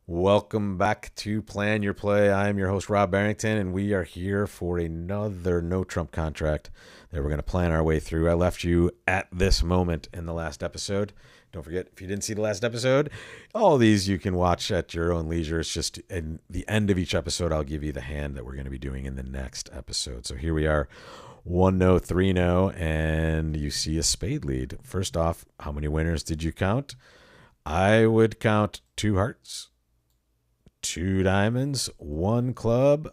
Welcome back to Plan Your Play. I am your host, Rob Barrington, and we are here for another no Trump contract that we're going to plan our way through. I left you at this moment in the last episode. Don't forget, if you didn't see the last episode, all these you can watch at your own leisure. It's just at the end of each episode, I'll give you the hand that we're going to be doing in the next episode. So here we are, 1 no, 3 no, and you see a spade lead. First off, how many winners did you count? I would count 2 hearts, 2 diamonds, 1 club,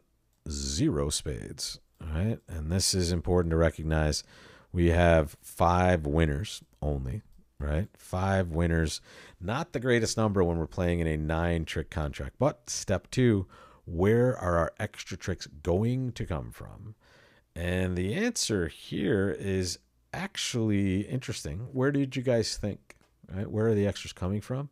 0 spades. All right. And this is important to recognize. We have 5 winners only, right? 5 winners. Not the greatest number when we're playing in a 9-trick contract. But step 2, where are our extra tricks going to come from? And the answer here is actually interesting. Where did you guys think? Right? Where are the extras coming from?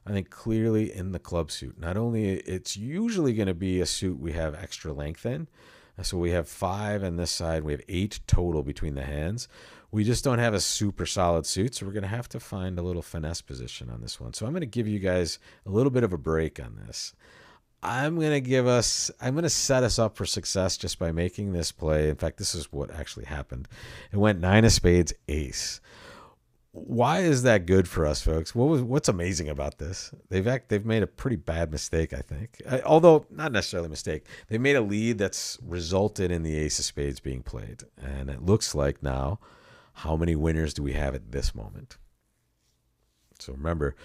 I think clearly in the club suit. Not only it's usually going to be a suit we have extra length in. So we have 5 on this side. We have 8 total between the hands. We just don't have a super solid suit. So we're going to have to find a little finesse position on this one. So I'm going to give you guys a little bit of a break on this. I'm going to set us up for success just by making this play. In fact, this is what actually happened. It went 9 of spades, ace. Why is that good for us, folks? What's amazing about this? They've made a pretty bad mistake, I think. Although not necessarily a mistake. They made a lead that's resulted in the ace of spades being played. And it looks like now, how many winners do we have at this moment? So remember,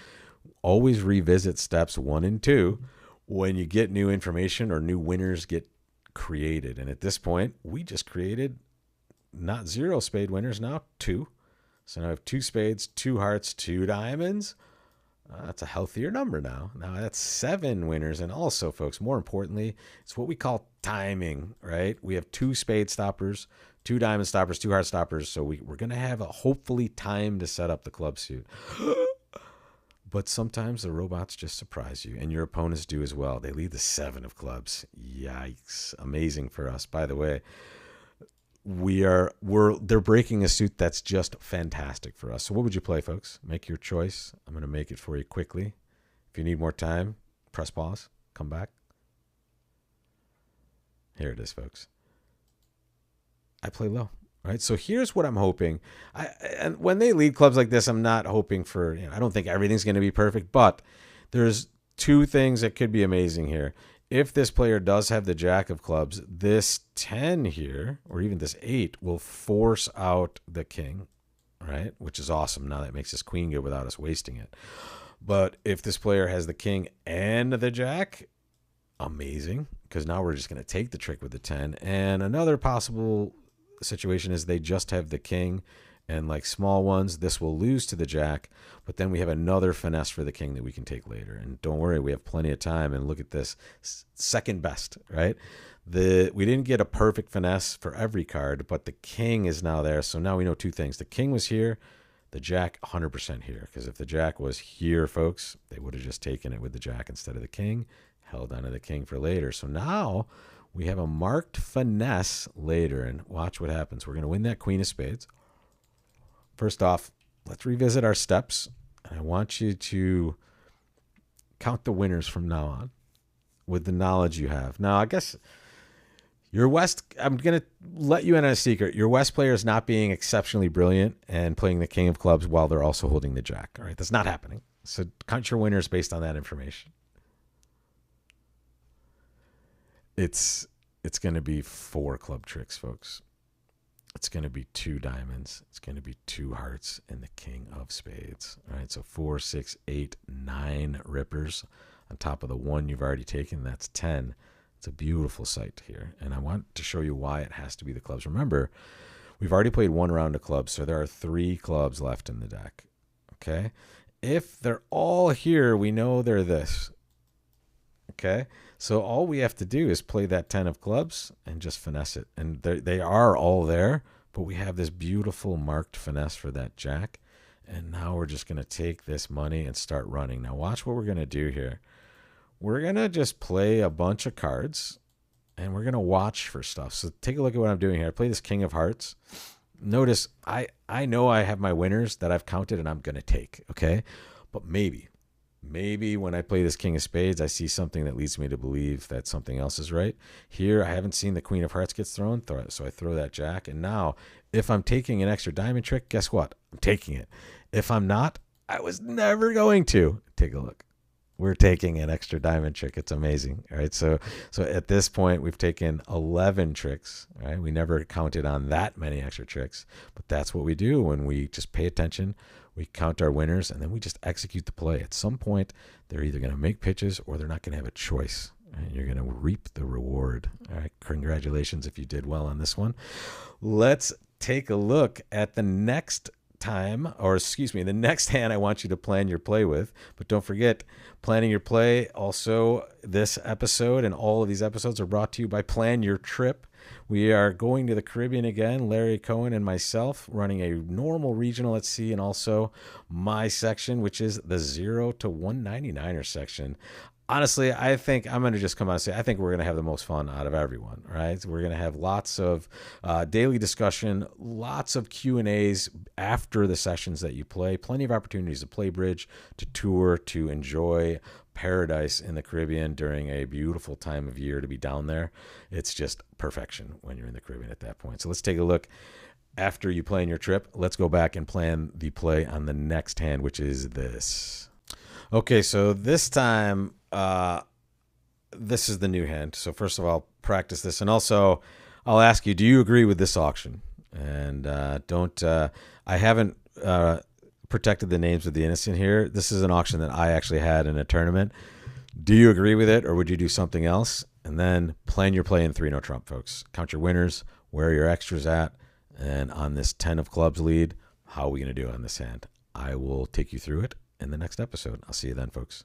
always revisit steps 1 and 2 when you get new information or new winners get created. And at this point, we just created not 0 spade winners, now 2. So now I have 2 spades, 2 hearts, 2 diamonds. That's a healthier number now. Now that's 7 winners. And also, folks, more importantly, it's what we call timing, right? We have 2 spade stoppers, 2 diamond stoppers, 2 heart stoppers. So we're going to have a hopefully time to set up the club suit. But sometimes the robots just surprise you, and your opponents do as well. They lead the 7 of clubs. Yikes. Amazing for us. By the way, they're breaking a suit that's just fantastic for us. So what would you play, folks? Make your choice. I'm going to make it for you quickly. If you need more time, press pause, come back. Here it is, folks. I play low, right? So here's what I'm hoping. And when they lead clubs like this, I'm not hoping for, I don't think everything's going to be perfect, but there's 2 things that could be amazing here. If this player does have the jack of clubs, this 10 here, or even this 8, will force out the king, right? Which is awesome. Now that makes this queen good without us wasting it. But if this player has the king and the jack, amazing, because now we're just going to take the trick with the 10. And another possible situation is they just have the king, and like small ones, this will lose to the jack, but then we have another finesse for the king that we can take later. And don't worry, we have plenty of time. And look at this, second best, right? We didn't get a perfect finesse for every card, but the king is now there. So now we know 2 things. The king was here, the jack 100% here. Because if the jack was here, folks, they would have just taken it with the jack instead of the king, held onto the king for later. So now we have a marked finesse later. And watch what happens. We're going to win that queen of spades. First off, let's revisit our steps. I want you to count the winners from now on with the knowledge you have. Now, I guess your West, I'm going to let you in on a secret. Your West player is not being exceptionally brilliant and playing the king of clubs while they're also holding the jack. All right, that's not happening. So count your winners based on that information. It's going to be 4 club tricks, folks. It's going to be 2 diamonds. It's going to be 2 hearts and the king of spades. All right, so 4, 6, 8, 9 rippers on top of the 1 you've already taken. That's 10. It's a beautiful sight here. And I want to show you why it has to be the clubs. Remember, we've already played 1 round of clubs, so there are 3 clubs left in the deck. Okay? If they're all here, we know they're this. Okay? So all we have to do is play that 10 of clubs and just finesse it. And they are all there, but we have this beautiful marked finesse for that jack. And now we're just going to take this money and start running. Now watch what we're going to do here. We're going to just play a bunch of cards, and we're going to watch for stuff. So take a look at what I'm doing here. I play this king of hearts. Notice I know I have my winners that I've counted and I'm going to take, okay? But maybe. Maybe when I play this king of spades, I see something that leads me to believe that something else is right. Here, I haven't seen the queen of hearts gets thrown, so I throw that jack. And now, if I'm taking an extra diamond trick, guess what? I'm taking it. If I'm not, I was never going to. Take a look. We're taking an extra diamond trick. It's amazing. All right. So at this point, we've taken 11 tricks. All right. We never counted on that many extra tricks, but that's what we do when we just pay attention. We count our winners, and then we just execute the play. At some point, they're either going to make pitches or they're not going to have a choice. And you're going to reap the reward. All right. Congratulations if you did well on this one. Let's take a look at the next the next hand I want you to plan your play with. But don't forget, planning your play. Also, this episode and all of these episodes are brought to you by Plan Your Trip. We are going to the Caribbean again, Larry Cohen and myself, running a normal regional at sea, and also my section, which is the 0 to 199er section. Honestly, I think I'm going to just come out and say I think we're going to have the most fun out of everyone, right? We're going to have lots of daily discussion, lots of Q&As after the sessions that you play, plenty of opportunities to play bridge, to tour, to enjoy paradise in the Caribbean during a beautiful time of year to be down there. It's just perfection when you're in the Caribbean at that point. So let's take a look. After you plan your trip, let's go back and plan the play on the next hand, which is this. Okay, so this time, this is the new hand. So first of all, practice this. And also, I'll ask you, do you agree with this auction? And I haven't protected the names of the innocent here. This is an auction that I actually had in a tournament. Do you agree with it, or would you do something else? And then plan your play in 3 no trump, folks. Count your winners, where are your extras at, and on this 10 of clubs lead, how are we going to do on this hand? I will take you through it in the next episode. I'll see you then, folks.